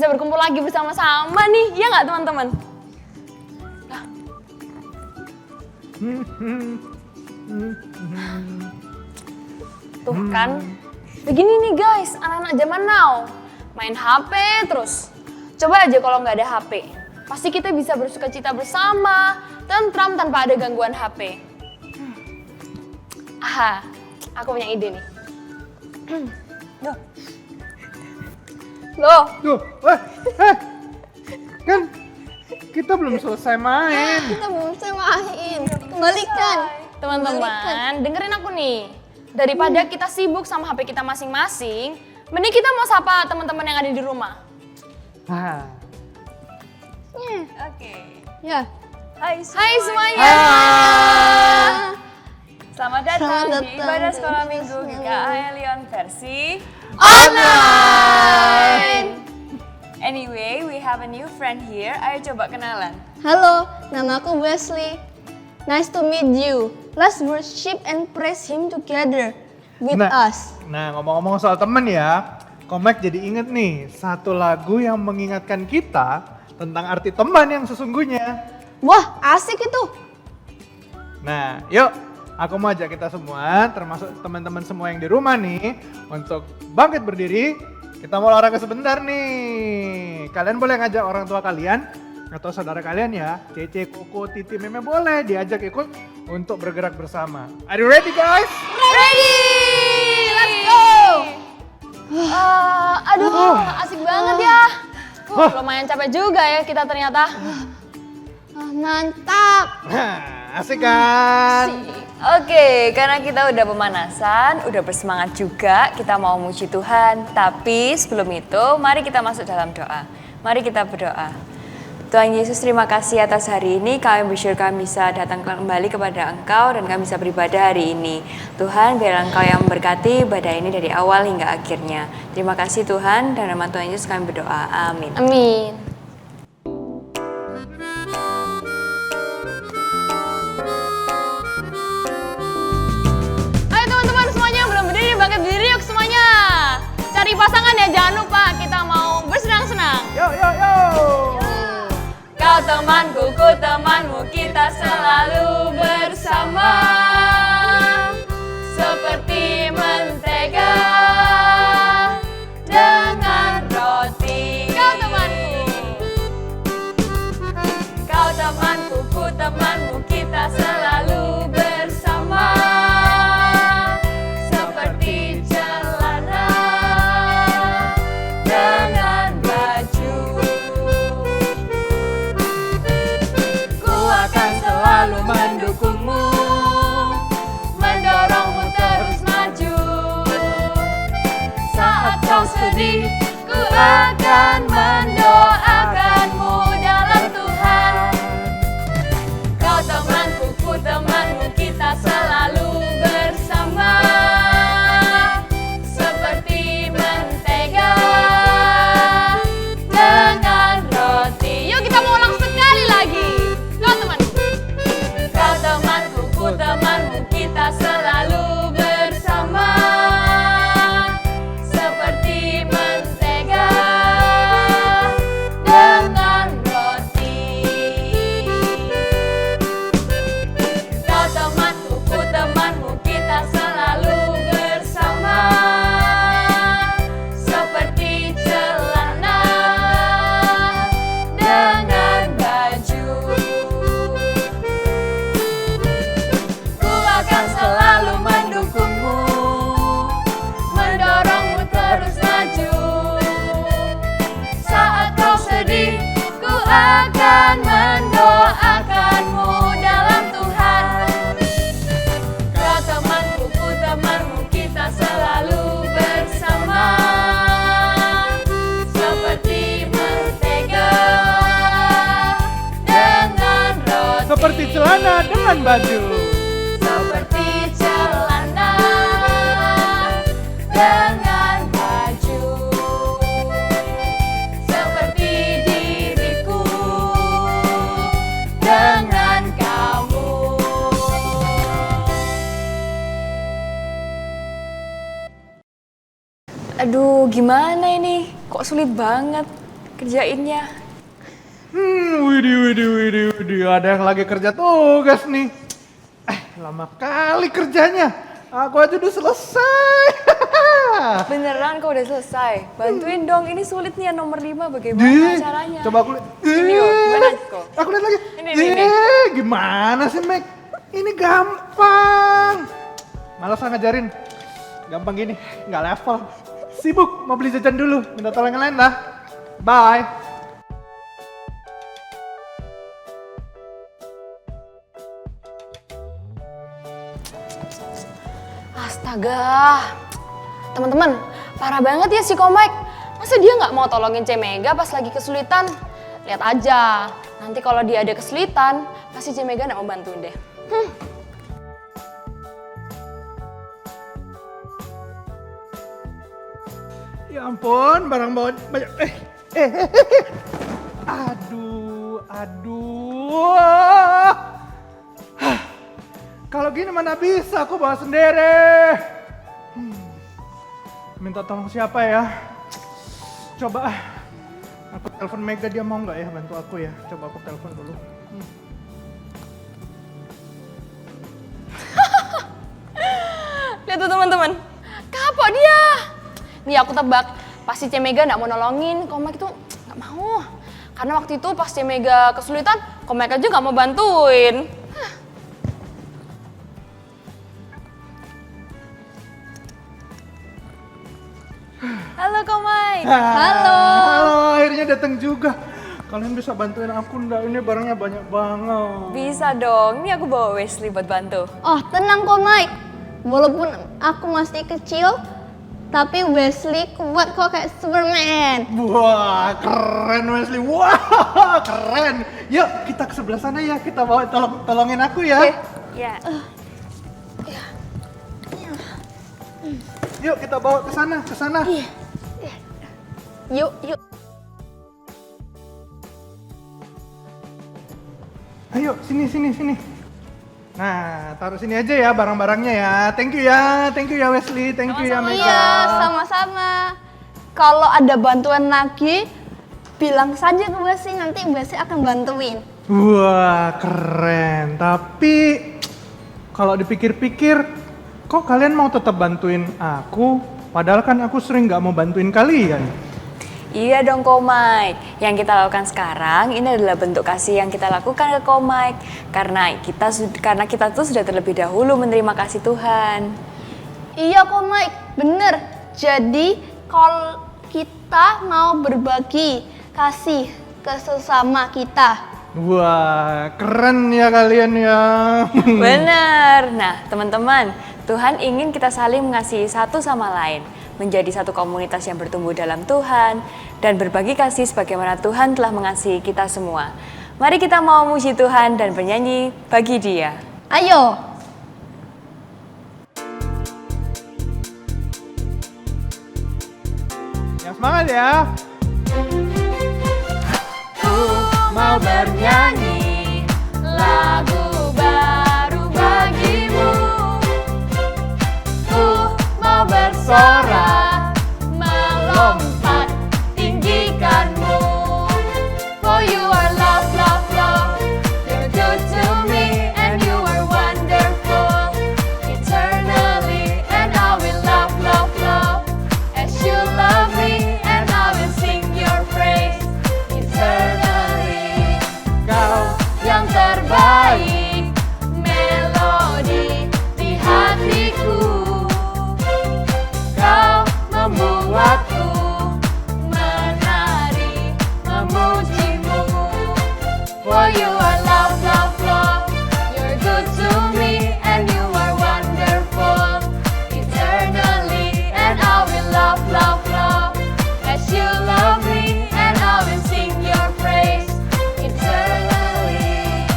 bisa berkumpul lagi bersama-sama nih, ya nggak teman-teman? Tuh kan, begini nih guys, anak-anak zaman now, main HP terus. Coba aja kalau nggak ada HP, pasti kita bisa bersukacita bersama, tentram tanpa ada gangguan HP. Aha, aku punya ide nih. Loh, Kan kita belum selesai main. Kita belum selesai main. Kembalikan. teman-teman, dengerin aku nih. Daripada kita sibuk sama HP kita masing-masing, mending kita mau sapa teman-teman yang ada di rumah. Ah. Oke. Ya. Hai Hai semuanya. Selamat datang Selamat di datang Ibadah di Sekolah Ibadah Minggu Sekolah GKI Leon versi Online. Anyway, we have a new friend here. Ayo coba kenalan. Halo, nama aku Wesley. Nice to meet you. Let's worship and praise Him together with us. Nah, ngomong-ngomong soal temen ya, Komek jadi inget nih satu lagu yang mengingatkan kita tentang arti teman yang sesungguhnya. Wah, asik itu. Nah, yuk aku mau ajak kita semua, termasuk teman-teman semua yang di rumah nih, untuk bangkit berdiri. Kita mau olahraga sebentar nih. Kalian boleh ngajak orang tua kalian atau saudara kalian ya, Cece, Koko, Titi, Meme boleh diajak ikut untuk bergerak bersama. Are you ready guys? Ready, let's go. Aduh, asik banget ya. Lumayan capek juga ya kita ternyata. Mantap. Asik kan? Oke, karena kita udah pemanasan, udah bersemangat juga, kita mau muji Tuhan. Tapi sebelum itu, mari kita masuk dalam doa. Mari kita berdoa. Tuhan Yesus, terima kasih atas hari ini. Kami bersyukur kami bisa datang kembali kepada Engkau dan kami bisa beribadah hari ini. Tuhan, biar Engkau yang memberkati ibadah ini dari awal hingga akhirnya. Terima kasih Tuhan, dan nama Tuhan Yesus kami berdoa. Amin. Amin. Ayo teman-teman semuanya yang belum berdiri, bangkit berdiri yuk semuanya. Cari pasangan ya, jangan lupa kita mau bersenang-senang. Yo yo yo. Kau temanku, ku temanmu, kita selalu bersama. Seperti mentega dengan roti. Kau temanku. Kau temanku, ku temanmu, kita selalu bersama. Seperti celana dengan baju. Ku akan selalu mendukungmu, mendorongmu terus maju. Saat kau sedih, ku akan mendoakanmu dalam Tuhan. Kau temanku, ku temanmu, kita selalu bersama. Seperti mentega dengan roti. Yuk kita mau ulang sekali lagi. Kau temanku. Kau temanku, ku temanmu, kita selalu bersama. Seperti mentega dengan roti. Kau temanku, ku temanmu, kita selalu bersama. Seperti celana dengan baju. Ku akan selalu mendukungmu, mendorongmu terus maju. Saat kau sedih, ku akan mendoakanmu dalam Tuhan. Kau temanku, ku temanmu, kita selalu bersama. Seperti mentega dengan roti. Seperti celana dengan baju. Seperti celana dengan baju. Seperti diriku dengan kamu. Aduh, gimana ini? Kok sulit banget? kerjainnya. Widih, ada yang lagi kerja tugas nih. Lama kali kerjanya. Aku aja udah selesai. Beneran kau udah selesai? Bantuin dong, ini sulit nih yang nomor 5, bagaimana Dih, caranya? coba aku lihat. Ini yuk, gimana kok? Aku lihat lagi. Ini. Gimana sih, Meg? Ini gampang. Malas ngajarin. Gampang gini, nggak level. Sibuk, mau beli jajan dulu. Minta tolong yang lain lah. Bye. Astaga, teman-teman, parah banget ya si Komik. Masa dia nggak mau tolongin C Mega pas lagi kesulitan? Lihat aja, nanti kalau dia ada kesulitan, pasti C Mega nggak mau bantuin deh. Ya ampun, barang bawaan banyak. Aduh. Kalau gini mana bisa, aku bawa sendiri. Minta tolong siapa ya? Coba aku telepon Mega, dia mau nggak ya bantu aku ya? Coba aku telepon dulu. Lihat tuh teman-teman, kapok dia. Nih aku tebak, pasti C Mega nggak mau nolongin, Komik itu nggak mau. Karena waktu itu pas C Mega kesulitan, Komik aja nggak mau bantuin. Halo Komik. Halo. Halo, akhirnya datang juga. Kalian bisa bantuin aku nggak? Ini barangnya banyak banget. Bisa dong, ini aku bawa Wesley buat bantu. Oh, tenang kok, Mike. Walaupun aku masih kecil, tapi Wesley kuat kok kayak Superman. Wah, keren Wesley. Wah, keren. Yuk, kita ke sebelah sana ya. Kita bawa tolongin aku ya. Ya. Yuk, kita bawa ke sana, ke sana. Yuk, yuk. Ayo, sini. Nah, taruh sini aja ya barang-barangnya ya. Thank you ya Wesley. Thank you ya Mega. Iya, sama-sama. Kalau ada bantuan lagi, bilang saja ke Wesley, nanti Wesley akan bantuin. Wah, keren. Tapi kalau dipikir-pikir, kok kalian mau tetap bantuin aku? Padahal kan aku sering nggak mau bantuin kalian. Iya dong Komik, yang kita lakukan sekarang ini adalah bentuk kasih yang kita lakukan ke Komik. Karena kita tuh sudah terlebih dahulu menerima kasih Tuhan. Iya kok Mike, bener. Jadi kalau kita mau berbagi kasih ke sesama kita. Wah, keren ya kalian ya. Bener. Nah teman-teman, Tuhan ingin kita saling mengasihi satu sama lain, menjadi satu komunitas yang bertumbuh dalam Tuhan, dan berbagi kasih sebagaimana Tuhan telah mengasihi kita semua. Mari kita mau muji Tuhan dan bernyanyi bagi Dia. Ayo. Yang semangat ya. Mau bernyanyi lagu baru bagimu. Mau bersorak, melompat tinggikanmu. For you are love, love, love. You're good to me and you are wonderful. Eternally and I will love, love, love. As you love me and I will sing your praise. Eternally, kau yang terbaik, melodi di hatiku. Kau membuatku menari memujimu. For you are love, love, love. You're good to me and you are wonderful. Eternally and I will love, love, love. As you love me and I will sing your praise. Eternally.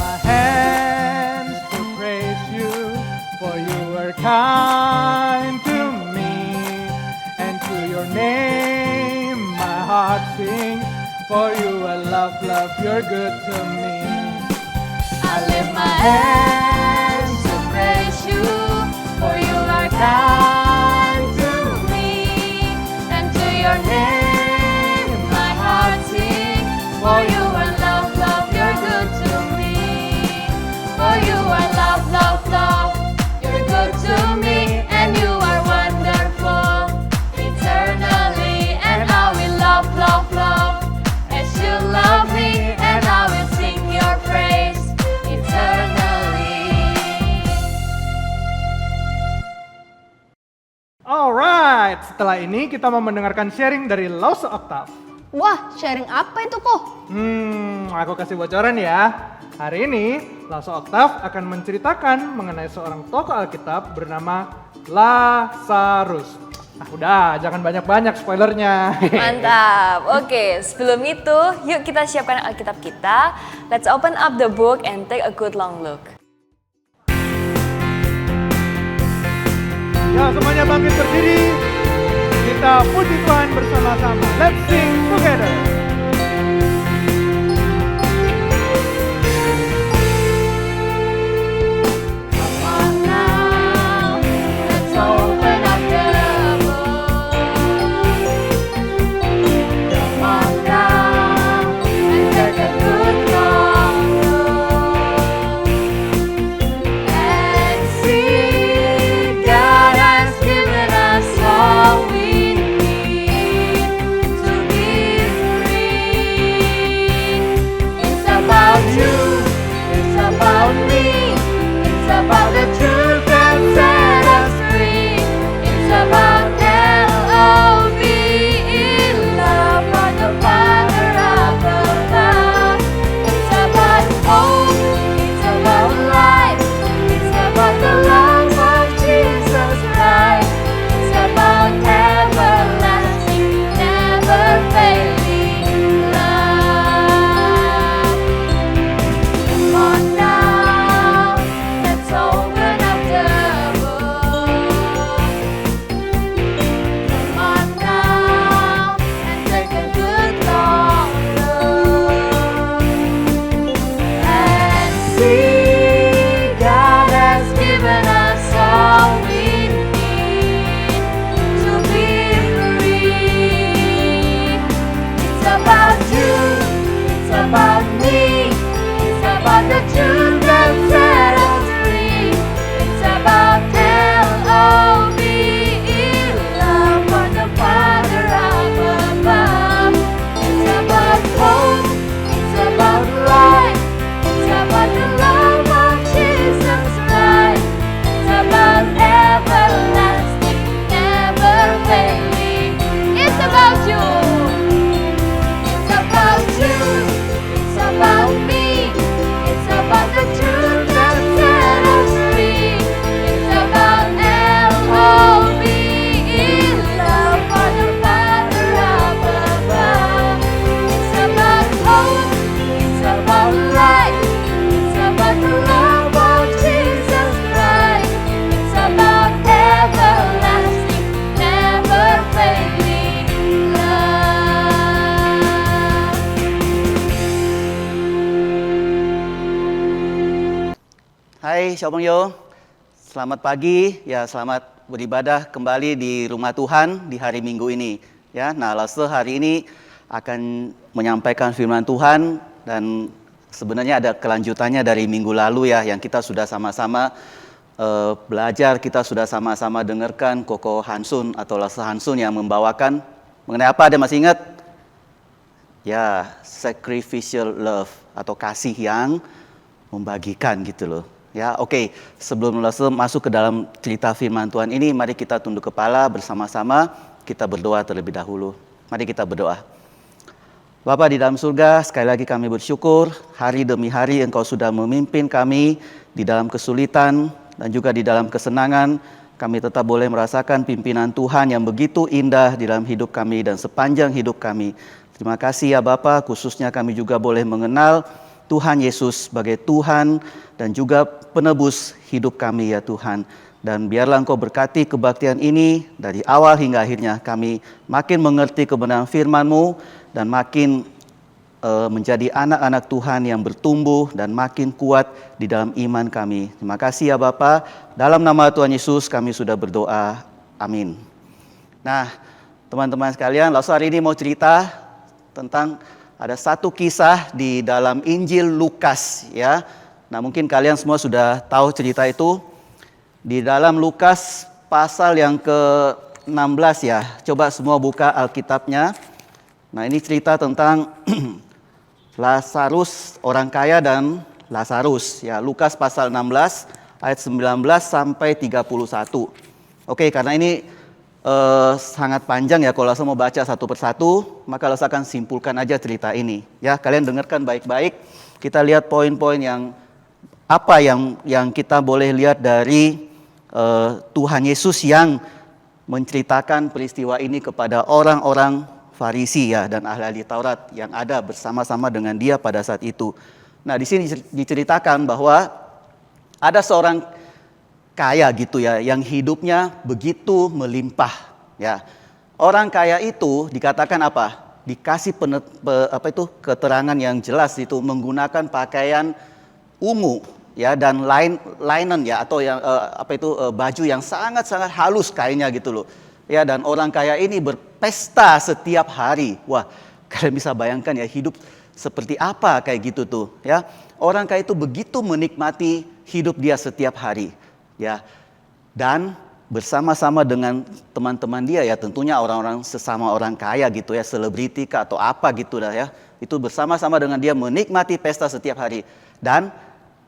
My hands to praise you, for you are kind to me, and to your name my heart sings. For you I love, love, you're good to me. I lift my hands to praise you, for you are kind to me, and to your name setelah ini kita mau mendengarkan sharing dari Lause Octave. Wah, sharing apa itu kok? Aku kasih bocoran ya. Hari ini, Lause Octave akan menceritakan mengenai seorang tokoh Alkitab bernama Lazarus. Udah, jangan banyak-banyak spoilernya. Mantap. Oke, sebelum itu, yuk kita siapkan Alkitab kita. Let's open up the book and take a good long look. Ya, semuanya bangkit berdiri. Kita puji Tuhan bersama-sama. Let's sing together. Hai Xiaobangyo, selamat pagi, ya selamat beribadah kembali di rumah Tuhan di hari Minggu ini. Ya, nah Lause hari ini akan menyampaikan firman Tuhan dan sebenarnya ada kelanjutannya dari minggu lalu ya, yang kita sudah sama-sama belajar, kita sudah sama-sama dengarkan Koko Hansun atau Lause Hansun yang membawakan mengenai apa, ada masih ingat? Ya, sacrificial love atau kasih yang membagikan gitu loh. Ya, oke. Sebelum masuk ke dalam cerita firman Tuhan ini, mari kita tunduk kepala bersama-sama, kita berdoa terlebih dahulu. Mari kita berdoa. Bapa di dalam surga, sekali lagi kami bersyukur, hari demi hari Engkau sudah memimpin kami di dalam kesulitan dan juga di dalam kesenangan. Kami tetap boleh merasakan pimpinan Tuhan yang begitu indah di dalam hidup kami dan sepanjang hidup kami. Terima kasih ya Bapa, khususnya kami juga boleh mengenal Tuhan Yesus sebagai Tuhan dan juga penebus hidup kami ya Tuhan. Dan biarlah Engkau berkati kebaktian ini dari awal hingga akhirnya kami makin mengerti kebenaran firman-Mu dan makin menjadi anak-anak Tuhan yang bertumbuh dan makin kuat di dalam iman kami. Terima kasih ya Bapa. Dalam nama Tuhan Yesus kami sudah berdoa. Amin. Nah, teman-teman sekalian, Lause hari ini mau cerita tentang ada satu kisah di dalam Injil Lukas ya. Nah, mungkin kalian semua sudah tahu cerita itu. Di dalam Lukas pasal yang ke-16 ya. Coba semua buka Alkitabnya. Nah, ini cerita tentang Lazarus, orang kaya dan Lazarus ya. Lukas pasal 16 ayat 19 sampai 31. Oke, karena ini sangat panjang ya, kalau Lasa mau baca satu persatu, maka Lasa akan simpulkan aja cerita ini. Ya, kalian dengarkan baik-baik. Kita lihat poin-poin yang apa yang kita boleh lihat dari Tuhan Yesus yang menceritakan peristiwa ini kepada orang-orang Farisi ya dan ahli-ahli Taurat yang ada bersama-sama dengan dia pada saat itu. Nah, di sini diceritakan bahwa ada seorang kaya gitu ya, yang hidupnya begitu melimpah ya. Orang kaya itu dikatakan apa? Dikasih keterangan yang jelas itu menggunakan pakaian ungu ya dan linen ya atau yang baju yang sangat-sangat halus kainnya gitu loh. Ya, dan orang kaya ini berpesta setiap hari. Wah, kalian bisa bayangkan ya hidup seperti apa kayak gitu tuh ya. Orang kaya itu begitu menikmati hidup dia setiap hari. Ya, dan bersama-sama dengan teman-teman dia ya, tentunya orang-orang sesama orang kaya gitu ya, selebriti kah atau apa gitu dah ya. Itu bersama-sama dengan dia menikmati pesta setiap hari. Dan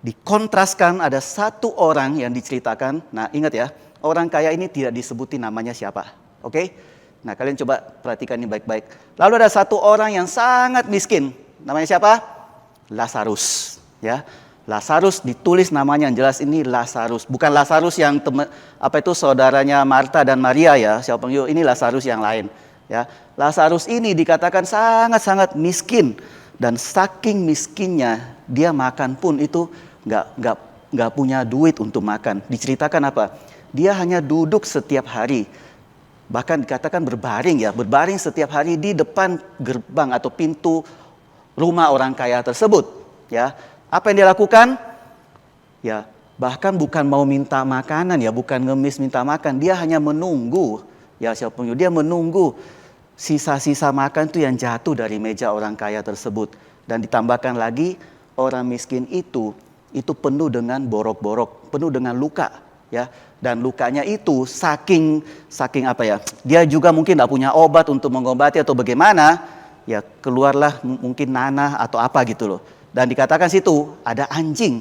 dikontraskan ada satu orang yang diceritakan. Nah, ingat ya, orang kaya ini tidak disebutin namanya siapa. Oke? Nah, kalian coba perhatikan ini baik-baik. Lalu ada satu orang yang sangat miskin. Namanya siapa? Lazarus, ya. Lazarus ditulis namanya yang jelas ini Lazarus, bukan Lazarus yang saudaranya Marta dan Maria ya, siapa ini Lazarus yang lain ya. Lazarus ini dikatakan sangat-sangat miskin dan saking miskinnya dia makan pun itu nggak punya duit untuk makan. Diceritakan apa? Dia hanya duduk setiap hari, bahkan dikatakan berbaring setiap hari di depan gerbang atau pintu rumah orang kaya tersebut ya. Apa yang dia lakukan? Ya, bahkan bukan mau minta makanan ya, bukan ngemis minta makan. Dia hanya menunggu, ya dia menunggu sisa-sisa makan itu yang jatuh dari meja orang kaya tersebut. Dan ditambahkan lagi, orang miskin itu penuh dengan borok-borok, penuh dengan luka. Ya, dan lukanya itu saking apa ya? Dia juga mungkin tidak punya obat untuk mengobati atau bagaimana. Ya, keluarlah mungkin nanah atau apa gitu loh. Dan dikatakan situ ada anjing.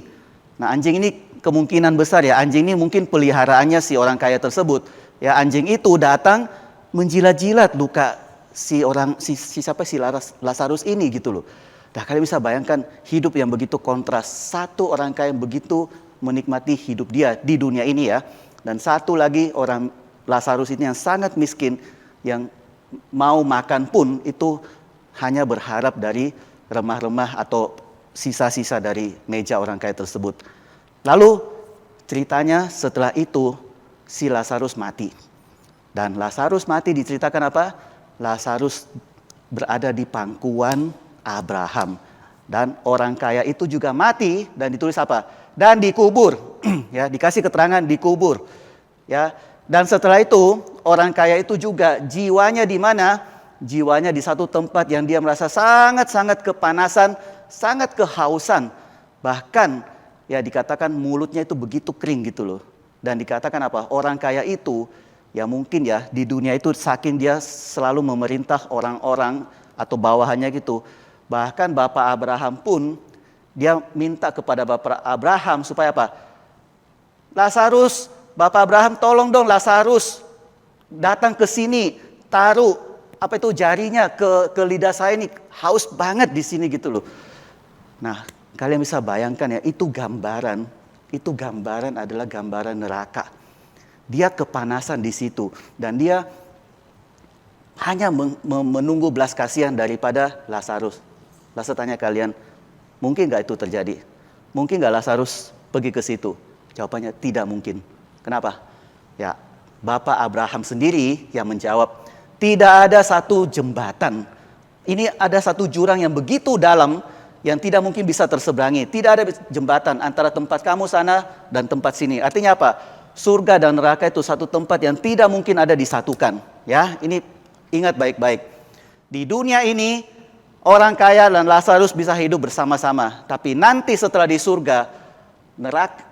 Nah, anjing ini kemungkinan besar ya, anjing ini mungkin peliharaannya si orang kaya tersebut. Ya, anjing itu datang menjilat-jilat luka si Lazarus ini gitu loh. Nah, kalian bisa bayangkan hidup yang begitu kontras. Satu orang kaya yang begitu menikmati hidup dia di dunia ini ya. Dan satu lagi orang Lazarus ini yang sangat miskin, yang mau makan pun itu hanya berharap dari remah-remah atau sisa-sisa dari meja orang kaya tersebut. Lalu ceritanya setelah itu si Lazarus mati. Dan Lazarus mati diceritakan apa? Lazarus berada di pangkuan Abraham. Dan orang kaya itu juga mati dan ditulis apa? Dan dikubur. Ya, dikasih keterangan dikubur. Ya, dan setelah itu orang kaya itu juga jiwanya di mana? Jiwanya di satu tempat yang dia merasa sangat-sangat kepanasan, sangat kehausan. Bahkan ya dikatakan mulutnya itu begitu kering gitu loh. Dan dikatakan apa? Orang kaya itu ya mungkin ya di dunia itu saking dia selalu memerintah orang-orang atau bawahannya gitu. Bahkan Bapak Abraham pun dia minta kepada Bapak Abraham supaya apa? Lazarus, Bapak Abraham tolong dong Lazarus datang ke sini, taruh jarinya ke lidah saya ini, haus banget di sini gitu loh. Nah, kalian bisa bayangkan ya, itu gambaran adalah gambaran neraka. Dia kepanasan di situ dan dia hanya menunggu belas kasihan daripada Lazarus. Lazarus tanya kalian, mungkin nggak itu terjadi? Mungkin nggak Lazarus pergi ke situ? Jawabannya tidak mungkin. Kenapa? Ya, Bapak Abraham sendiri yang menjawab, tidak ada satu jembatan. Ini ada satu jurang yang begitu dalam yang tidak mungkin bisa terseberangi. Tidak ada jembatan antara tempat kamu sana dan tempat sini. Artinya apa? Surga dan neraka itu satu tempat yang tidak mungkin ada disatukan. Ya, ini ingat baik-baik. Di dunia ini orang kaya dan Lazarus bisa hidup bersama-sama. Tapi nanti setelah di surga, neraka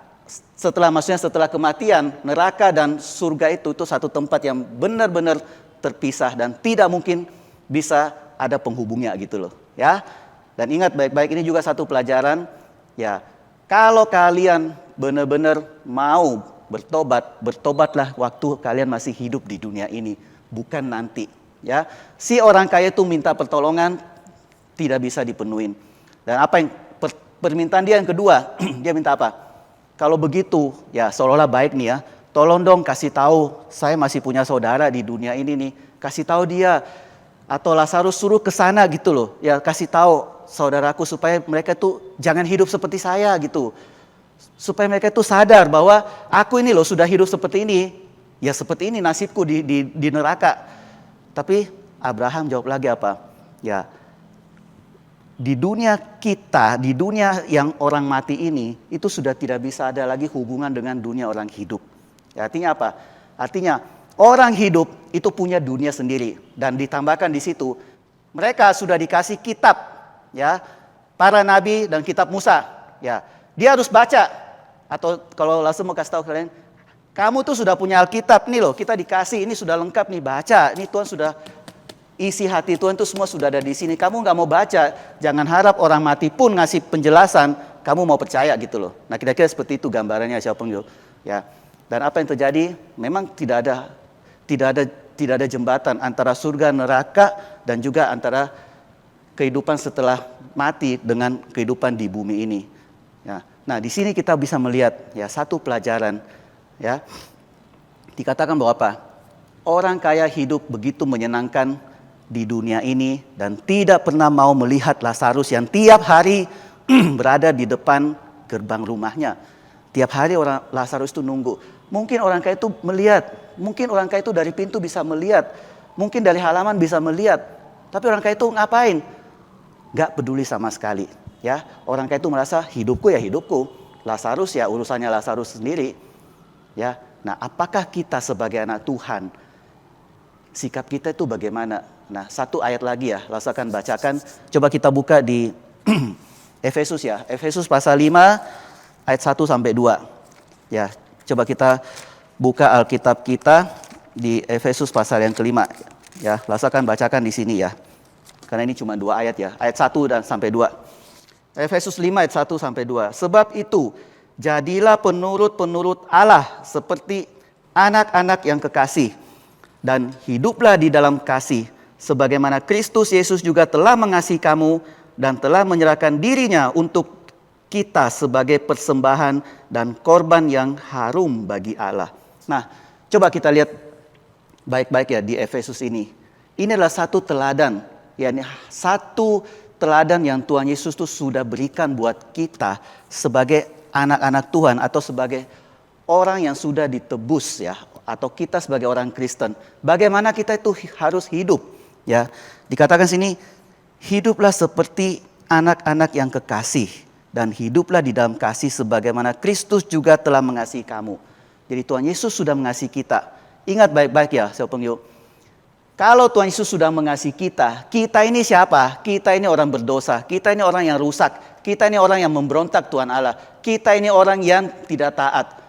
setelah kematian, neraka dan surga itu satu tempat yang benar-benar terpisah dan tidak mungkin bisa ada penghubungnya gitu loh ya. Dan ingat baik-baik, ini juga satu pelajaran ya, kalau kalian benar-benar mau Bertobatlah waktu kalian masih hidup di dunia ini, bukan nanti. Ya, si orang kaya itu minta pertolongan tidak bisa dipenuhin. Dan apa yang permintaan dia yang kedua, dia minta apa? Kalau begitu, ya seolah-olah baik nih ya. Tolong dong kasih tahu, saya masih punya saudara di dunia ini nih. Kasih tahu dia, atau Lazarus suruh ke sana gitu loh. Ya kasih tahu saudaraku supaya mereka tuh jangan hidup seperti saya gitu. Supaya mereka tuh sadar bahwa aku ini loh sudah hidup seperti ini. Ya seperti ini nasibku di neraka. Tapi Abraham jawab lagi apa? Ya, di dunia kita, di dunia yang orang mati ini, itu sudah tidak bisa ada lagi hubungan dengan dunia orang hidup. Ya, artinya apa? Artinya orang hidup itu punya dunia sendiri. Dan ditambahkan di situ, mereka sudah dikasih kitab, ya, para nabi dan kitab Musa. Ya, dia harus baca. Atau kalau langsung mau kasih tahu kalian, kamu tuh sudah punya Alkitab nih loh, kita dikasih, ini sudah lengkap nih, baca. Ini Tuhan sudah isi hati Tuhan tuh semua sudah ada di sini. Kamu nggak mau baca, jangan harap orang mati pun ngasih penjelasan, kamu mau percaya gitu loh. Nah kira-kira seperti itu gambarannya siapa yang ya. Dan apa yang terjadi? Memang tidak ada jembatan antara surga neraka dan juga antara kehidupan setelah mati dengan kehidupan di bumi ini. Ya. Nah di sini kita bisa melihat ya satu pelajaran. Ya, dikatakan bahwa apa? Orang kaya hidup begitu menyenangkan di dunia ini dan tidak pernah mau melihat Lazarus yang tiap hari berada di depan gerbang rumahnya. Tiap hari orang Lazarus itu nunggu. Mungkin orang kaya itu melihat, mungkin orang kaya itu dari pintu bisa melihat, mungkin dari halaman bisa melihat. Tapi orang kaya itu ngapain? Gak peduli sama sekali. Ya, orang kaya itu merasa hidupku ya hidupku, Lazarus ya urusannya Lazarus sendiri. Ya, nah apakah kita sebagai anak Tuhan, sikap kita itu bagaimana? Nah satu ayat lagi ya, langsung akan bacakan. Coba kita buka di Efesus ya, Efesus pasal 5 ayat 1 sampai 2. Ya, coba kita buka Alkitab kita di Efesus pasal yang kelima. Ya, langsung akan bacakan di sini ya. Karena ini cuma 2 ayat ya, ayat 1 dan sampai 2. Efesus 5 ayat 1 sampai 2. Sebab itu jadilah penurut-penurut Allah seperti anak-anak yang kekasih. Dan hiduplah di dalam kasih. Sebagaimana Kristus Yesus juga telah mengasihi kamu. Dan telah menyerahkan dirinya untuk kita sebagai persembahan dan korban yang harum bagi Allah. Nah, coba kita lihat baik-baik ya di Efesus ini. Ini adalah satu teladan. Yani satu teladan yang Tuhan Yesus tuh sudah berikan buat kita sebagai anak-anak Tuhan atau sebagai orang yang sudah ditebus ya, atau kita sebagai orang Kristen, bagaimana kita itu harus hidup ya. Dikatakan sini, hiduplah seperti anak-anak yang kekasih dan hiduplah di dalam kasih sebagaimana Kristus juga telah mengasihi kamu. Jadi Tuhan Yesus sudah mengasihi kita. Ingat baik-baik ya, Sopengyo. Kalau Tuhan Yesus sudah mengasihi kita, kita ini siapa? Kita ini orang berdosa, kita ini orang yang rusak. Kita ini orang yang memberontak Tuhan Allah. Kita ini orang yang tidak taat.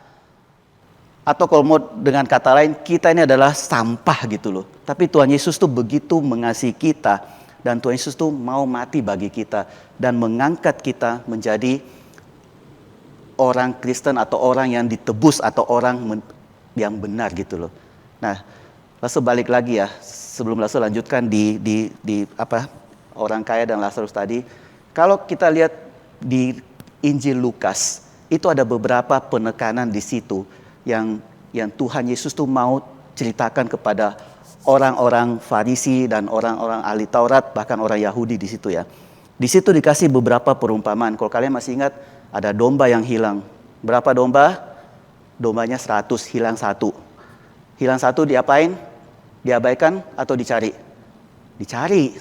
Atau kalau mau dengan kata lain, kita ini adalah sampah gitu loh. Tapi Tuhan Yesus tuh begitu mengasihi kita. Dan Tuhan Yesus tuh mau mati bagi kita. Dan mengangkat kita menjadi orang Kristen atau orang yang ditebus atau orang yang benar gitu loh. Nah, langsung balik lagi ya. Sebelum langsung lanjutkan di apa orang kaya dan Lazarus tadi. Kalau kita lihat di Injil Lukas, itu ada beberapa penekanan di situ yang Tuhan Yesus tuh mau ceritakan kepada orang-orang Farisi dan orang-orang ahli Taurat, bahkan orang Yahudi di situ ya. Di situ dikasih beberapa perumpamaan. Kalau kalian masih ingat, ada domba yang hilang. Berapa domba? Dombanya 100, hilang 1. Hilang 1 diapain? Diabaikan atau dicari? Dicari.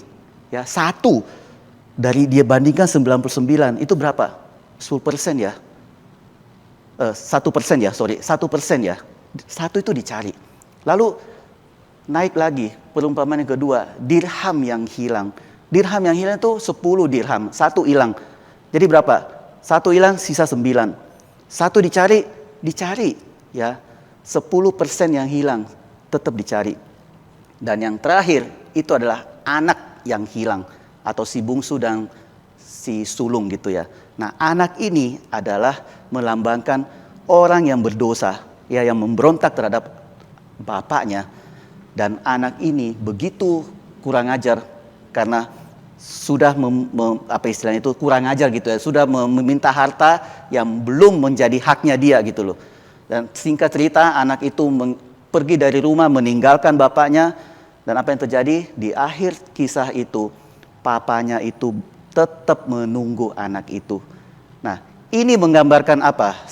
Ya, 1. Dari dia bandingkan 99, itu berapa? 10% ya? 1% ya, sorry. 1% ya. 1 itu dicari. Lalu naik lagi, perumpamaan yang kedua, dirham yang hilang. Dirham yang hilang itu 10 dirham, 1 hilang. Jadi berapa? 1 hilang, sisa 9. 1 dicari, dicari. Ya, 10% yang hilang, tetap dicari. Dan yang terakhir, itu adalah anak yang hilang. Atau si bungsu dan si sulung gitu ya. Nah, anak ini adalah melambangkan orang yang berdosa. ya yang memberontak terhadap bapaknya, dan anak ini begitu kurang ajar karena sudah apa istilahnya itu kurang ajar gitu ya, sudah meminta harta yang belum menjadi haknya dia gitu loh. Dan singkat cerita anak itu pergi dari rumah meninggalkan bapaknya, dan apa yang terjadi di akhir kisah itu, papanya itu tetap menunggu anak itu. Nah, ini menggambarkan apa?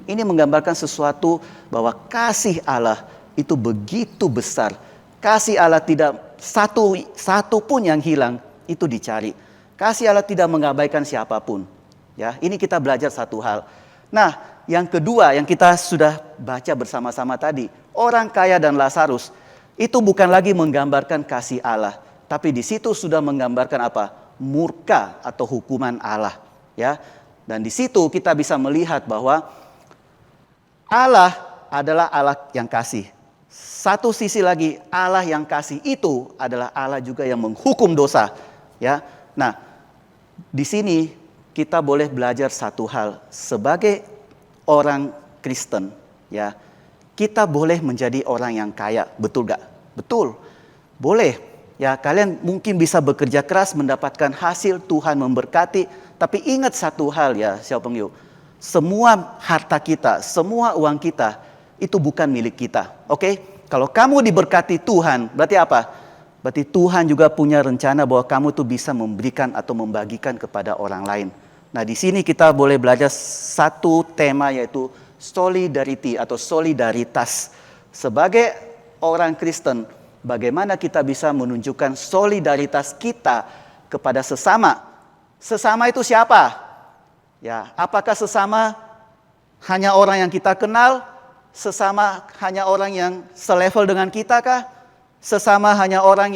Ini menggambarkan sesuatu bahwa kasih Allah itu begitu besar. Kasih Allah tidak satu pun yang hilang itu dicari. Kasih Allah tidak mengabaikan siapapun. Ya, ini kita belajar satu hal. Nah, yang kedua yang kita sudah baca bersama-sama tadi, orang kaya dan Lazarus itu bukan lagi menggambarkan kasih Allah, tapi di situ sudah menggambarkan apa? Murka atau hukuman Allah, ya. Dan di situ kita bisa melihat bahwa Allah adalah Allah yang kasih. Satu sisi lagi, Allah yang kasih itu adalah Allah juga yang menghukum dosa, ya. Nah, di sini kita boleh belajar satu hal sebagai orang Kristen, ya. Kita boleh menjadi orang yang kaya, betul gak? Betul, boleh. Ya, kalian mungkin bisa bekerja keras mendapatkan hasil, Tuhan memberkati. Tapi ingat satu hal ya, semua harta kita, semua uang kita itu bukan milik kita. Oke? Kalau kamu diberkati Tuhan, berarti apa? Berarti Tuhan juga punya rencana bahwa kamu tuh bisa memberikan atau membagikan kepada orang lain. Nah, di sini kita boleh belajar satu tema, yaitu solidarity atau solidaritas. Sebagai orang Kristen, bagaimana kita bisa menunjukkan solidaritas kita kepada sesama? Sesama itu siapa? Ya, apakah sesama hanya orang yang kita kenal? Sesama hanya orang yang selevel dengan kita kah? Sesama hanya orang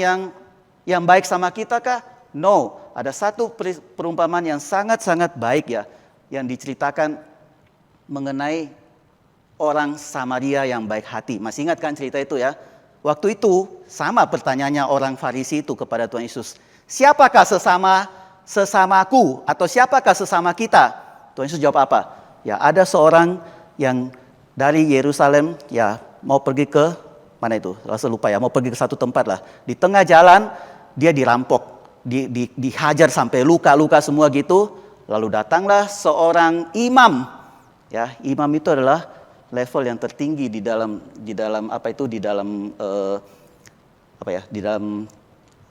yang baik sama kita kah? No, ada satu perumpamaan yang sangat-sangat baik ya, yang diceritakan mengenai orang Samaria yang baik hati. Masih ingat kan cerita itu ya? Waktu itu sama pertanyaannya orang Farisi itu kepada Tuhan Yesus. Siapakah sesamaku atau siapakah sesama kita? Tuhan Yesus jawab apa? Ya, ada seorang yang dari Yerusalem ya mau pergi ke mana itu? Rasa lupa ya, mau pergi ke satu tempat lah. Di tengah jalan dia dirampok. Dihajar sampai luka-luka semua gitu. Lalu datanglah seorang imam. Ya, imam itu adalah level yang tertinggi di dalam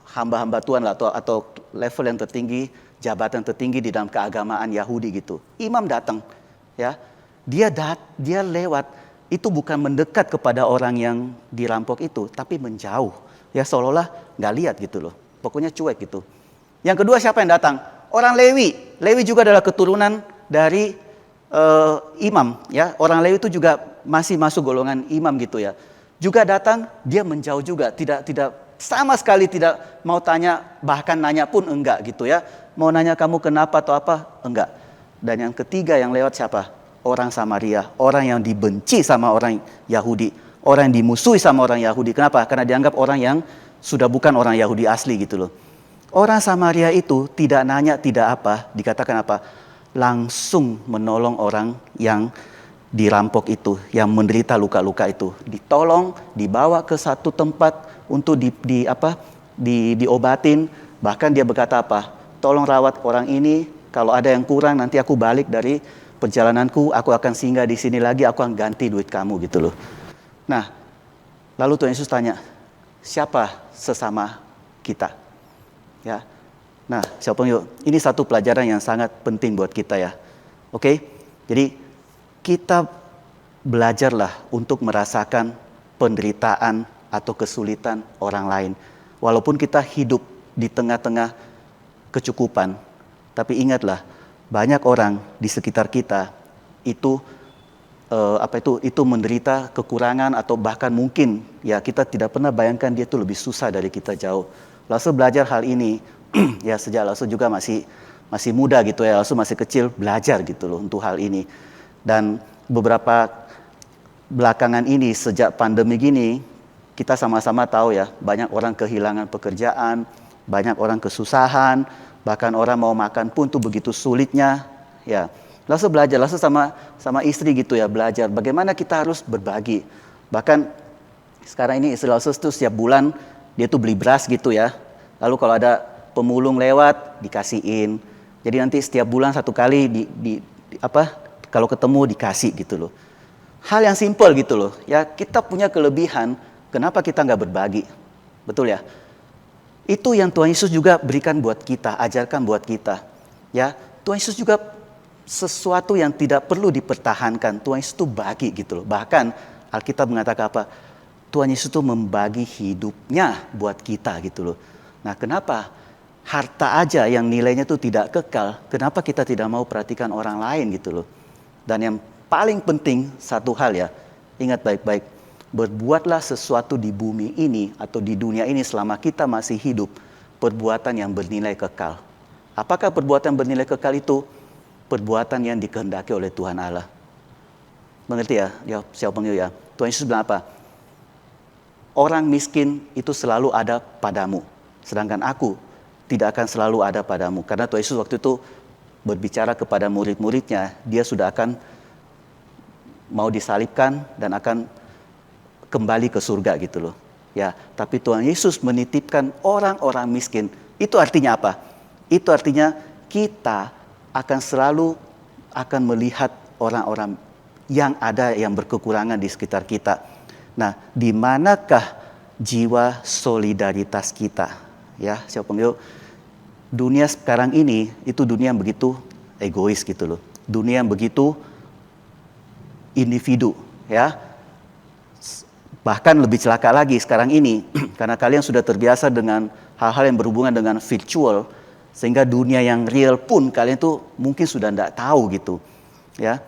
hamba-hamba Tuhan lah, atau level yang tertinggi, jabatan tertinggi di dalam keagamaan Yahudi gitu. Imam datang, ya. Dia lewat, itu bukan mendekat kepada orang yang dirampok itu, tapi menjauh. Ya, seolah-olah nggak lihat gitu loh. Pokoknya cuek gitu. Yang kedua siapa yang datang? Orang Lewi. Lewi juga adalah keturunan dari imam, ya. Orang Lewi itu juga masih masuk golongan imam gitu ya. Juga datang, dia menjauh juga, tidak sama sekali tidak mau tanya, bahkan nanya pun enggak gitu ya. Mau nanya kamu kenapa atau apa? Enggak. Dan yang ketiga yang lewat siapa? Orang Samaria, orang yang dibenci sama orang Yahudi, orang yang dimusuhi sama orang Yahudi. Kenapa? Karena dianggap orang yang sudah bukan orang Yahudi asli gitu loh. Orang Samaria itu tidak nanya, tidak apa, dikatakan apa? Langsung menolong orang yang dirampok itu, yang menderita luka-luka itu. Ditolong, dibawa ke satu tempat untuk diobatin. Bahkan dia berkata apa? Tolong rawat orang ini, kalau ada yang kurang nanti aku balik dari perjalananku, aku akan singgah di sini lagi, aku akan ganti duit kamu gitu loh. Nah, lalu Tuhan Yesus tanya, siapa sesama kita? Ya. Nah, siapa yuk? Ini satu pelajaran yang sangat penting buat kita ya. Oke? Jadi kita belajarlah untuk merasakan penderitaan atau kesulitan orang lain. Walaupun kita hidup di tengah-tengah kecukupan, tapi ingatlah, banyak orang di sekitar kita itu menderita kekurangan, atau bahkan mungkin ya kita tidak pernah bayangkan dia itu lebih susah dari kita jauh. Lalu belajar hal ini ya, sejak Lalu juga masih muda gitu ya, Lalu masih kecil, belajar gitu loh untuk hal ini. Dan beberapa belakangan ini sejak pandemi gini, kita sama-sama tahu ya, banyak orang kehilangan pekerjaan, banyak orang kesusahan, bahkan orang mau makan pun tuh begitu sulitnya ya. Langsung belajar, langsung sama istri gitu ya, belajar bagaimana kita harus berbagi. Bahkan sekarang ini istri Langsung tuh setiap bulan dia tuh beli beras gitu ya. Lalu kalau ada pemulung lewat dikasihin. Jadi nanti setiap bulan satu kali kalau ketemu dikasih gitu loh. Hal yang simpel gitu loh. Ya kita punya kelebihan, kenapa kita nggak berbagi? Betul ya? Itu yang Tuhan Yesus juga berikan buat kita, ajarkan buat kita. Ya, Tuhan Yesus juga sesuatu yang tidak perlu dipertahankan. Tuhan Yesus itu bagi gitu loh. Bahkan Alkitab mengatakan apa? Tuhan Yesus itu membagi hidupnya buat kita gitu loh. Nah, kenapa harta aja yang nilainya itu tidak kekal, kenapa kita tidak mau perhatikan orang lain gitu loh? Dan yang paling penting satu hal ya, ingat baik-baik, berbuatlah sesuatu di bumi ini atau di dunia ini selama kita masih hidup, perbuatan yang bernilai kekal. Apakah perbuatan bernilai kekal itu? Perbuatan yang dikehendaki oleh Tuhan Allah. Mengerti ya? Ya, siapa ya? Tuhan Yesus bilang apa? Orang miskin itu selalu ada padamu, sedangkan aku tidak akan selalu ada padamu. Karena Tuhan Yesus waktu itu berbicara kepada murid-muridnya, dia sudah akan mau disalibkan dan akan kembali ke surga gitu loh. Ya, tapi Tuhan Yesus menitipkan orang-orang miskin. Itu artinya apa? Itu artinya kita akan selalu melihat orang-orang yang ada yang berkekurangan di sekitar kita. Nah, di manakah jiwa solidaritas kita? Ya, siapa yuk? Dunia sekarang ini itu dunia yang begitu egois gitu loh. Dunia yang begitu individu, ya. Bahkan lebih celaka lagi sekarang ini karena kalian sudah terbiasa dengan hal-hal yang berhubungan dengan virtual, sehingga dunia yang real pun kalian tuh mungkin sudah tidak tahu gitu, ya.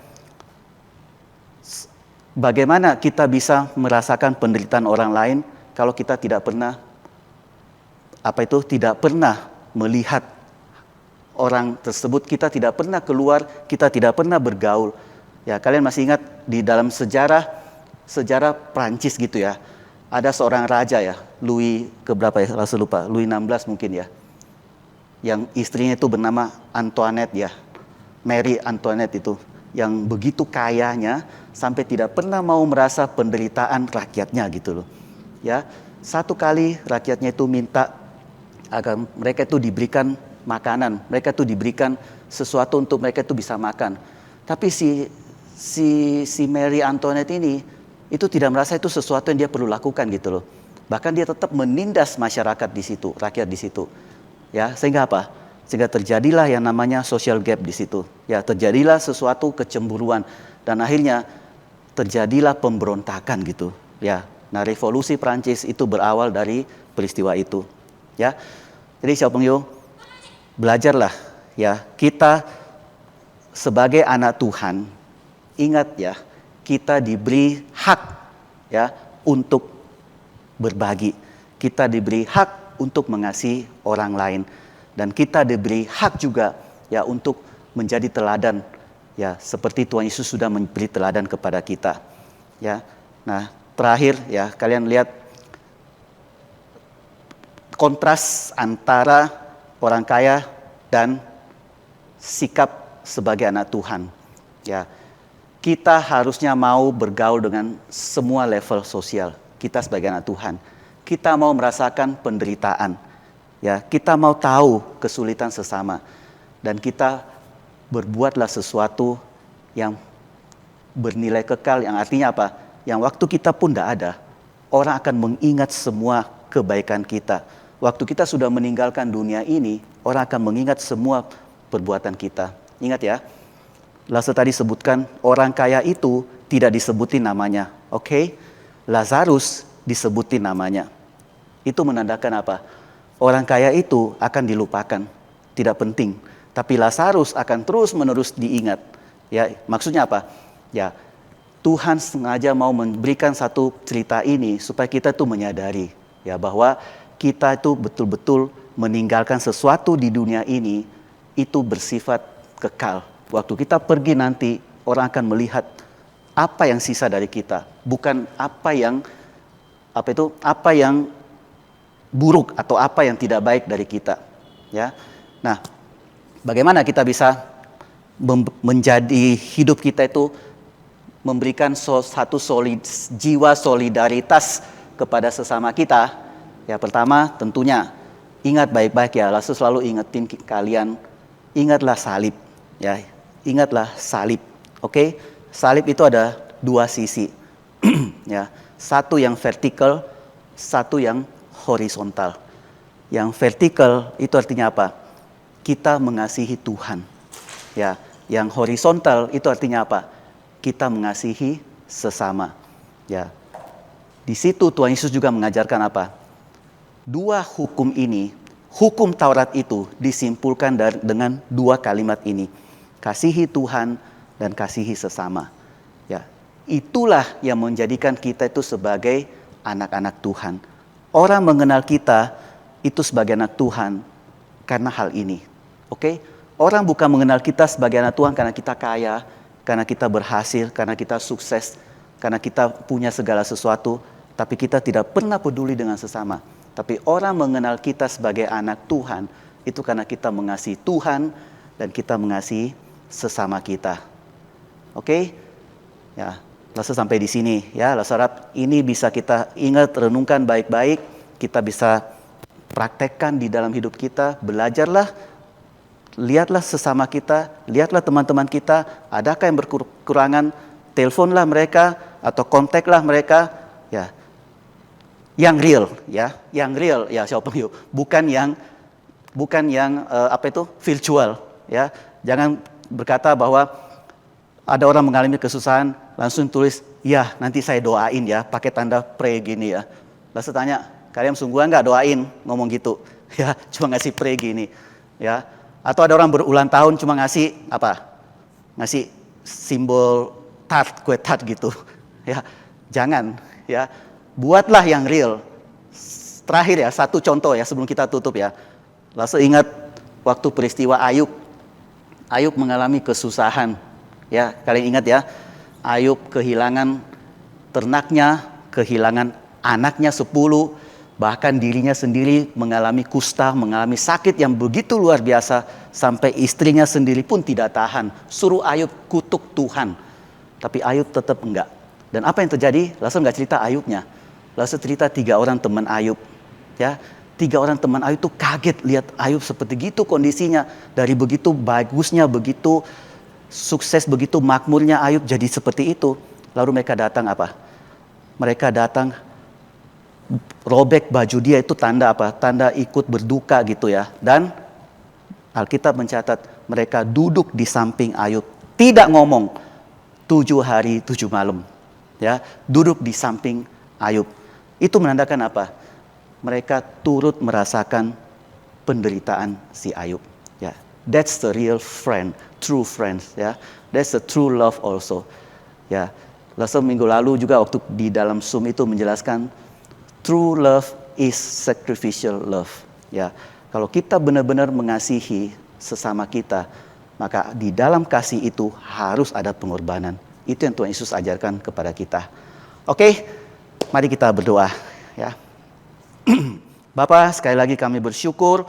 Bagaimana kita bisa merasakan penderitaan orang lain kalau kita tidak pernah melihat orang tersebut, kita tidak pernah keluar, kita tidak pernah bergaul. Ya, kalian masih ingat di dalam sejarah Prancis gitu ya. Ada seorang raja ya, Louis keberapa ya? Langsung lupa, Louis 16 mungkin ya. Yang istrinya itu bernama Antoinette ya. Mary Antoinette itu yang begitu kayanya sampai tidak pernah mau merasa penderitaan rakyatnya gitu loh. Ya, satu kali rakyatnya itu minta agar mereka itu diberikan makanan, mereka itu diberikan sesuatu untuk mereka itu bisa makan. Tapi si Mary Antoinette ini itu tidak merasa itu sesuatu yang dia perlu lakukan gitu loh. Bahkan dia tetap menindas masyarakat di situ, rakyat di situ. Ya, sehingga apa? Sehingga terjadilah yang namanya social gap di situ. Ya, terjadilah sesuatu kecemburuan dan akhirnya terjadilah pemberontakan gitu. Ya, nah revolusi Prancis itu berawal dari peristiwa itu. Ya, jadi siapa belajarlah ya, kita sebagai anak Tuhan, ingat ya, kita diberi hak ya untuk berbagi. Kita diberi hak untuk mengasihi orang lain, dan kita diberi hak juga ya untuk menjadi teladan ya, seperti Tuhan Yesus sudah memberi teladan kepada kita. Ya. Nah, terakhir ya, kalian lihat kontras antara orang kaya dan sikap sebagai anak Tuhan. Ya. Kita harusnya mau bergaul dengan semua level sosial. Kita sebagai anak Tuhan, kita mau merasakan penderitaan. Ya, kita mau tahu kesulitan sesama, dan kita berbuatlah sesuatu yang bernilai kekal, yang artinya apa? Yang waktu kita pun tidak ada, orang akan mengingat semua kebaikan kita. Waktu kita sudah meninggalkan dunia ini, orang akan mengingat semua perbuatan kita. Ingat ya, Langsung tadi sebutkan orang kaya itu tidak disebutin namanya, oke? Lazarus disebutin namanya. Itu menandakan apa? Orang kaya itu akan dilupakan, tidak penting. Tapi Lazarus akan terus-menerus diingat. Ya, maksudnya apa? Ya, Tuhan sengaja mau memberikan satu cerita ini supaya kita tuh menyadari ya bahwa kita itu betul-betul meninggalkan sesuatu di dunia ini itu bersifat kekal. Waktu kita pergi nanti, orang akan melihat apa yang sisa dari kita, bukan apa yang buruk atau apa yang tidak baik dari kita. Ya, nah, bagaimana kita bisa menjadi hidup kita itu memberikan satu jiwa solidaritas kepada sesama kita. Ya, pertama tentunya ingat baik-baik ya, lalu selalu ingetin kalian, ingatlah salib. Ya, ingatlah salib. Oke? Salib itu ada dua sisi. Ya, satu yang vertikal, satu yang horizontal. Yang vertikal itu artinya apa? Kita mengasihi Tuhan. Ya, yang horizontal itu artinya apa? Kita mengasihi sesama. Ya. Di situ Tuhan Yesus juga mengajarkan apa? Dua hukum ini, hukum Taurat itu disimpulkan dengan dua kalimat ini. Kasihi Tuhan dan kasihi sesama. Ya. Itulah yang menjadikan kita itu sebagai anak-anak Tuhan. Orang mengenal kita itu sebagai anak Tuhan karena hal ini. Oke? Orang bukan mengenal kita sebagai anak Tuhan karena kita kaya, karena kita berhasil, karena kita sukses, karena kita punya segala sesuatu, tapi kita tidak pernah peduli dengan sesama. Tapi orang mengenal kita sebagai anak Tuhan itu karena kita mengasihi Tuhan dan kita mengasihi sesama kita. Oke? Ya, lalu sampai di sini ya. Lalu harap ini bisa kita ingat, renungkan baik-baik, kita bisa praktekkan di dalam hidup kita, belajarlah, lihatlah sesama kita, lihatlah teman-teman kita, adakah yang berkekurangan, teleponlah mereka atau kontaklah mereka, ya, yang real, ya, siapa yuk, bukan yang virtual, ya, jangan berkata bahwa ada orang mengalami kesusahan, langsung tulis, ya nanti saya doain ya, pakai tanda pray gini ya, lalu tanya, kalian sungguhan nggak doain, ngomong gitu, ya, cuma ngasih pray gini, ya. Atau ada orang berulang tahun cuma ngasih apa? Ngasih simbol tart, kue tart gitu. Ya, jangan ya. Buatlah yang real. Terakhir ya, satu contoh ya sebelum kita tutup ya. Lalu ingat waktu peristiwa Ayub. Ayub mengalami kesusahan. Ya, kalian ingat ya. Ayub kehilangan ternaknya, kehilangan anaknya 10. Bahkan dirinya sendiri mengalami kusta, mengalami sakit yang begitu luar biasa. Sampai istrinya sendiri pun tidak tahan. Suruh Ayub kutuk Tuhan. Tapi Ayub tetap enggak. Dan apa yang terjadi? Langsung enggak cerita Ayubnya. Langsung cerita 3 orang teman Ayub. Ya, 3 orang teman Ayub tuh kaget lihat Ayub seperti gitu kondisinya. Dari begitu bagusnya, begitu sukses, begitu makmurnya Ayub jadi seperti itu. Lalu mereka datang apa? Mereka datang robek baju dia, itu tanda apa? Tanda ikut berduka gitu ya. Dan Alkitab mencatat mereka duduk di samping Ayub, tidak ngomong 7 hari 7 malam. Ya, duduk di samping Ayub. Itu menandakan apa? Mereka turut merasakan penderitaan si Ayub. Ya, that's the real friend, true friends. Ya, that's the true love also. Ya, lalu minggu lalu juga waktu di dalam Zoom itu menjelaskan true love is sacrificial love. Ya, kalau kita benar-benar mengasihi sesama kita, maka di dalam kasih itu harus ada pengorbanan. Itu yang Tuhan Yesus ajarkan kepada kita. Oke, mari kita berdoa. Ya, Bapa, sekali lagi kami bersyukur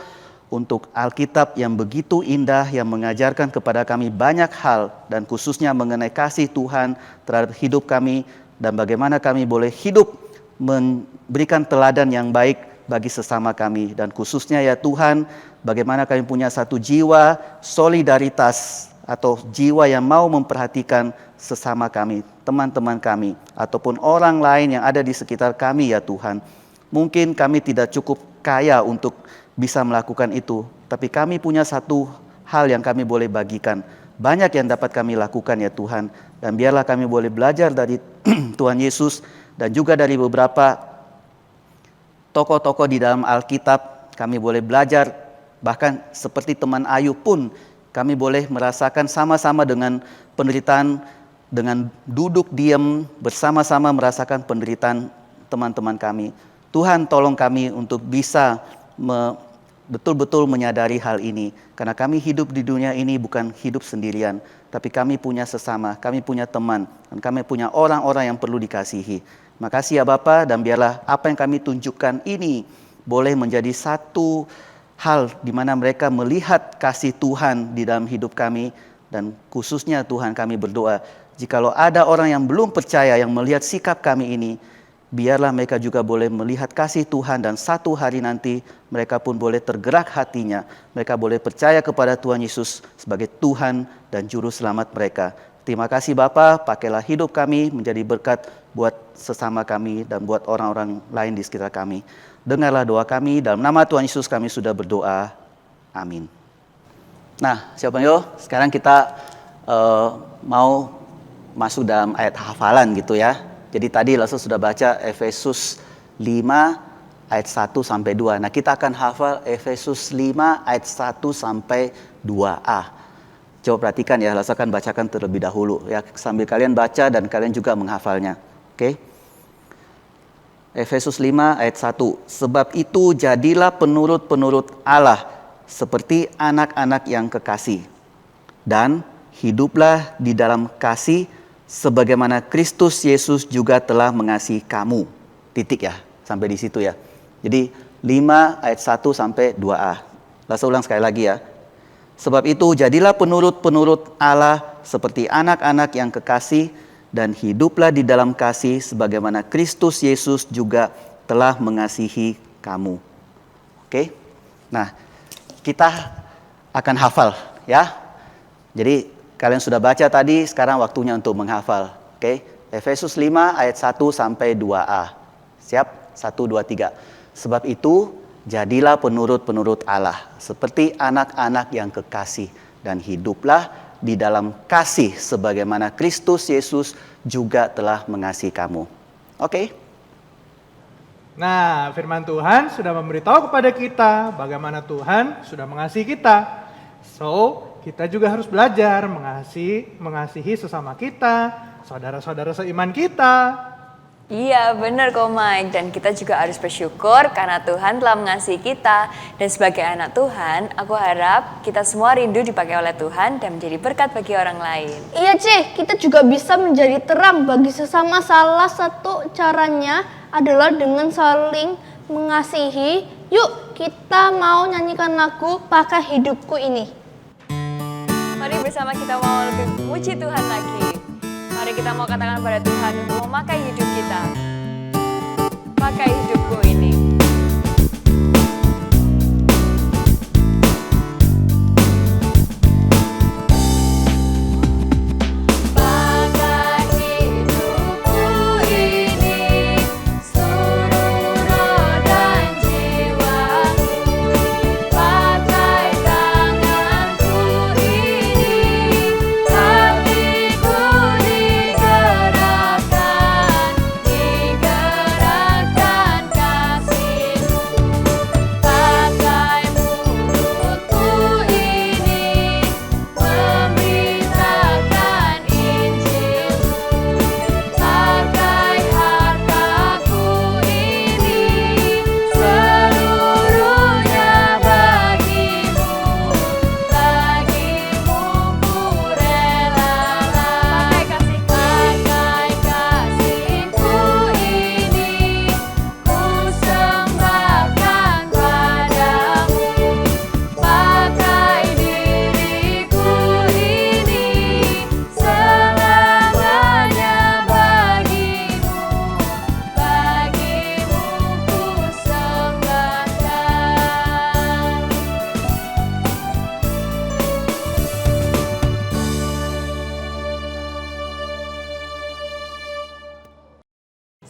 untuk Alkitab yang begitu indah, yang mengajarkan kepada kami banyak hal, dan khususnya mengenai kasih Tuhan terhadap hidup kami, dan bagaimana kami boleh hidup memberikan teladan yang baik bagi sesama kami. Dan khususnya ya Tuhan, bagaimana kami punya satu jiwa solidaritas atau jiwa yang mau memperhatikan sesama kami, teman-teman kami, ataupun orang lain yang ada di sekitar kami ya Tuhan. Mungkin kami tidak cukup kaya untuk bisa melakukan itu, tapi kami punya satu hal yang kami boleh bagikan. Banyak yang dapat kami lakukan ya Tuhan. Dan biarlah kami boleh belajar dari Tuhan Yesus, dan juga dari beberapa tokoh-tokoh di dalam Alkitab. Kami boleh belajar, bahkan seperti teman Ayub pun kami boleh merasakan sama-sama dengan penderitaan, dengan duduk diam bersama-sama merasakan penderitaan teman-teman kami. Tuhan tolong kami untuk bisa betul-betul menyadari hal ini. Karena kami hidup di dunia ini bukan hidup sendirian, tapi kami punya sesama, kami punya teman, dan kami punya orang-orang yang perlu dikasihi. Makasih ya Bapa, dan biarlah apa yang kami tunjukkan ini boleh menjadi satu hal di mana mereka melihat kasih Tuhan di dalam hidup kami, Dan khususnya Tuhan kami berdoa, jikalau ada orang yang belum percaya yang melihat sikap kami ini, biarlah mereka juga boleh melihat kasih Tuhan dan satu hari nanti mereka pun boleh tergerak hatinya. Mereka boleh percaya kepada Tuhan Yesus sebagai Tuhan dan Juru Selamat mereka. Terima kasih Bapa, pakailah hidup kami menjadi berkat buat sesama kami dan buat orang-orang lain di sekitar kami. Dengarlah doa kami, dalam nama Tuhan Yesus kami sudah berdoa. Amin. Nah, siapa yo? Sekarang kita mau masuk dalam ayat hafalan gitu ya. Jadi tadi Langsung sudah baca Efesus 5 ayat 1 sampai 2. Nah, kita akan hafal Efesus 5 ayat 1 sampai 2a. Coba perhatikan ya, Langsung akan bacakan terlebih dahulu ya, sambil kalian baca dan kalian juga menghafalnya. Oke? Efesus 5 ayat 1. Sebab itu jadilah penurut-penurut Allah seperti anak-anak yang kekasih, dan hiduplah di dalam kasih sebagaimana Kristus Yesus juga telah mengasihi kamu. Titik ya, sampai di situ ya. Jadi 5 ayat 1 sampai 2a. Langsung ulang sekali lagi ya. Sebab itu jadilah penurut-penurut Allah seperti anak-anak yang kekasih, dan hiduplah di dalam kasih sebagaimana Kristus Yesus juga telah mengasihi kamu. Oke? Nah, kita akan hafal ya. Jadi kalian sudah baca tadi, sekarang waktunya untuk menghafal. Oke? Efesus 5 ayat 1 sampai 2a. Siap? 1, 2, 3. Sebab itu jadilah penurut-penurut Allah seperti anak-anak yang kekasih, dan hiduplah di dalam kasih sebagaimana Kristus Yesus juga telah mengasihi kamu. Oke? Nah, firman Tuhan sudah memberitahu kepada kita bagaimana Tuhan sudah mengasihi kita. So, kita juga harus belajar mengasihi sesama kita, saudara-saudara seiman kita. Iya benar kok Mike, dan kita juga harus bersyukur karena Tuhan telah mengasihi kita. Dan sebagai anak Tuhan, aku harap kita semua rindu dipakai oleh Tuhan dan menjadi berkat bagi orang lain. Iya Cih, kita juga bisa menjadi terang bagi sesama. Salah satu caranya adalah dengan saling mengasihi. Yuk kita mau nyanyikan lagu Pakai Hidupku Ini. Mari bersama kita mau lebih memuji Tuhan lagi. Mari kita mau katakan pada Tuhan untuk memakai hidup kita. Pakai hidupku ini.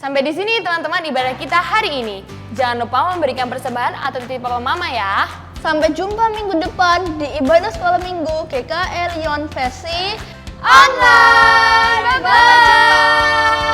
Sampai di sini teman-teman ibadah kita hari ini. Jangan lupa memberikan persembahan atau titip papa mama ya. Sampai jumpa minggu depan di ibadah sekolah minggu GKR Yon versi Online. Bye-bye.